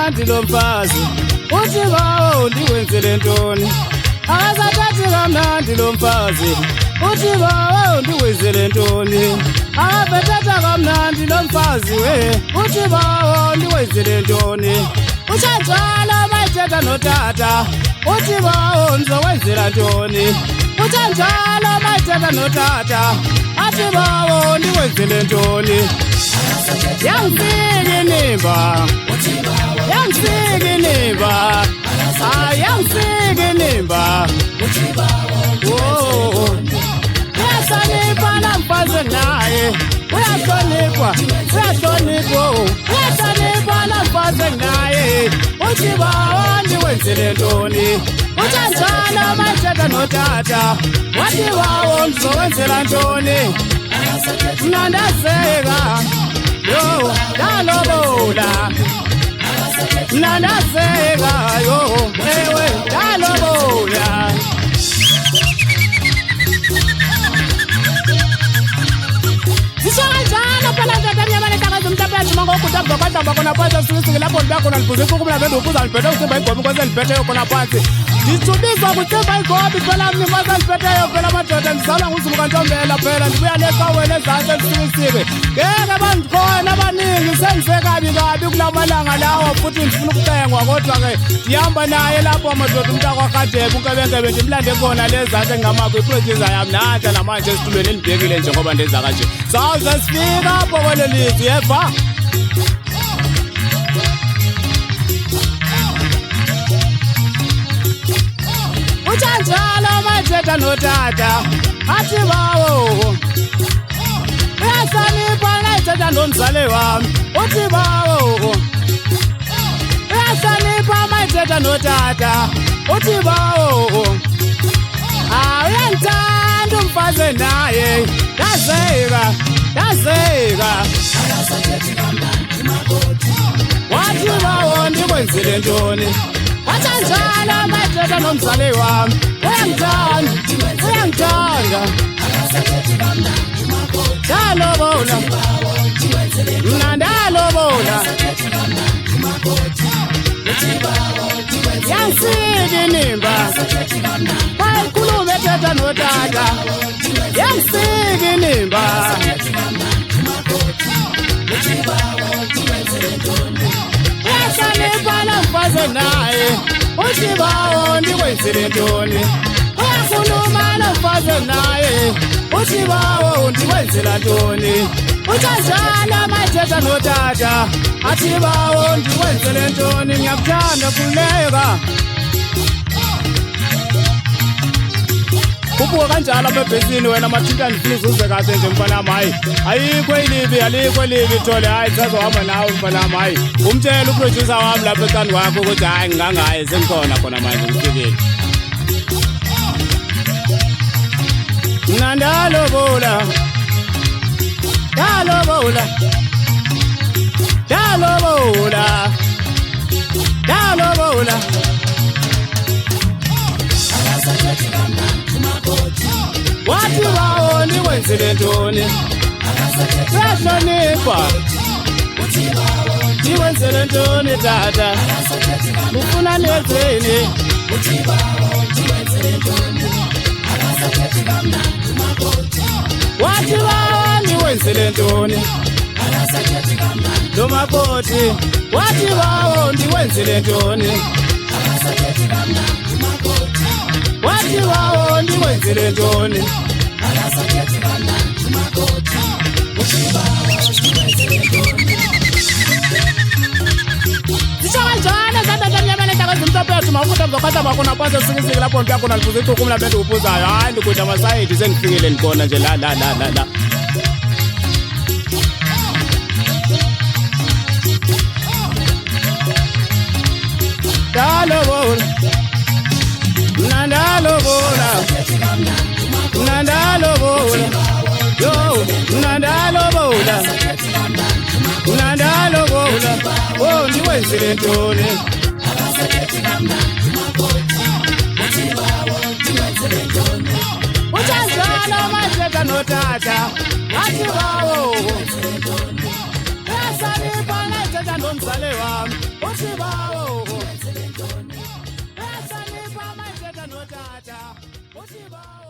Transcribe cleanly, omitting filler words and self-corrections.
kamnandi lo mfazi uthi bawo ndiwenzele ntoni akasathathi kamnandi lo mfazi uthi bawo ndiwenzele ntoni akaphethatha kamnandi lo mfazi we uthi bawo ndiwenzele ntoni utshanjalo mayithetha notata uthi bawo ndizowenzela ntoni utshanjalo mayithetha notata athi bawo ndiwenzele ntoni yangifika inimba yangifika inimba yangifika inimba uyahlonipha namfazi naye uyahlonipha uyahlonipha namfazi naye uthi bawo ndiwenzele ntoni utshanjalo mayithetha notata wathi bawo ndizowenzela ntoni mna ndazeka yo ndalobola mna ndazeka yo ewe ndalobola zishokanjalo phela ndoda mnyama netakazi mtapela ngokuda bakadamba khona phansi sisikile lapho ndiyakhona ndibhuzisa ukuba bende ukuza ndiphethe usimba igobi kwase ndiphetheyo khona phansi ndithubizwa kusimba igobi phela mni kwase ndiphetheyo phela madoda ndizalwa nguzulu kantombela phela ndibuya neqawela ezantsi emsikisikwe ngeke bandikhona abaningi sendize kabi kula malanga lawo futhi ndifuna ukucengwa kodwa ke ndihamba naye lapho amadoda umntakwakadebe unkebengebe ndimlande khona lezantsi engamakho iproducer yam nantla namanje esitulweni endibhekile njengoba ndenza kanje sawuze sifika apho kwelo lizwi yeva utshanjalo mayithetha notata athi bawo uyahlonipha nayithetha nomzali wami uthi bawo uyahlonipha mayithetha notata uthi bawo uyandithanda umfazi naye ndazeka wathi bawo ndikwenzile ntoni watshanjalo mayithetha nomzali wami uyangithanda ndalobola mna ndalobola yangifika inimba bayikhulume ethetha notata yangifika inimba uyahlonipha namfazi naye uthi bawo ndikwenzile ntoni uyakhuluma namfazi naye uthi bawo ndikwenzela ntoni utshanjalo mayithetha notata athi bawo ndikwenzele ntoni ngiyakuthanda khululeka ubuka kanjalo apha ebhesini wena mathinta ndifuna uzuze kahle nje mfanam hayi alikho elibi thole hayi ndisazohamba nawe mfanam hayi umtshela uproducer wami lapha ecani kwakho ukuthi hayi ngingangaye sengikhona khona manje ngifikile mna ndalobola wathi bawo ndikwenzile ntoni uyahlonipha ndikwenzele ntoni tata ufuna nenzeni wathi bawo ndikwenzele ntoni lo makoti wathi bawo ndikwenzele ntoni wathi bawo ndikwenzele ntoni zishokanjalo zandoda mnyama netakazi mtapela mafuta mzokhatha khona phansi esisikisiki lapho ndiyakhona ndibuza icuku mna bendiwubuzayo hayi ndikude amasayidi sendifikile ndikhona nje la ndalobola mna ndalobola yo mna ndalobola oh ndikwenzile ntoni utshanjalo mayithetha notata athi bawo uyahlonipha nayithetha nomzali wami Uchibawo Esanipha maiteta notata Uchibawo